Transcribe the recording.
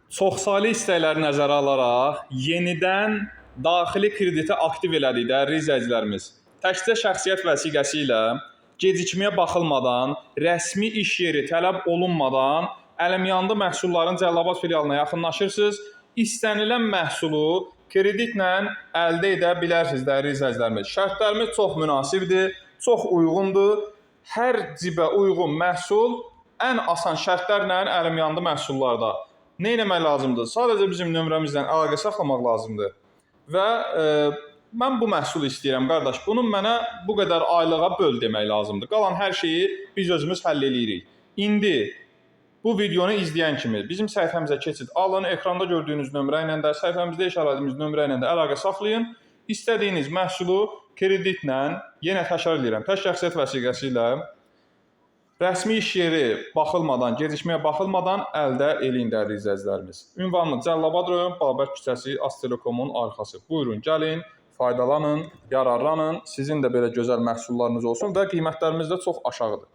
Çoxsaylı istəkləri nəzərə alaraq yenidən daxili krediti aktiv elədik dəyərli izləyicilərimiz. Təkcə şəxsiyyət vəsiqəsi ilə gecikməyə baxılmadan, rəsmi iş yeri tələb olunmadan əlimyandı məhsulların Cəlilabad filialına yaxınlaşırsınız. İstənilən məhsulu kreditlə əldə edə bilərsiniz dəyərli izləyicilərimiz. Şərtlərimiz çox münasibdir, çox uyğundur. Hər cibə uyğun məhsul ən asan şərtlərlə əlimyandı məhsullarda. Nə etmək lazımdır? Sadəcə bizim nömrəmizlə əlaqə saxlamaq lazımdır. Və mən bu məhsulu istəyirəm, qardaş. Bunu mənə bu qədər aylığa böl demək lazımdır. Qalan hər şeyi biz özümüz həll edirik. İndi bu videonu izləyən kimi bizim səhifəmizə keçid alın. Ekranda gördüyünüz nömrə ilə də, səhifəmizdə işarələdiyimiz nömrə ilə də əlaqə saxlayın. İstədiyiniz məhsulu kreditlə, yenə təkrar edirəm, tək şəxsiyyət vəsiqəsi ilə rəsmi iş yeri baxılmadan, gecikməyə baxılmadan əldə eləyin dəyərli izləyicilərimiz. Ünvanımız Cəlilabad rayon Babək küçəsi Aztelekomun arxası. Buyurun, gəlin, faydalanın, yararlanın. Sizin də belə gözəl məhsullarınız olsun və qiymətlərimiz də çox aşağıdır.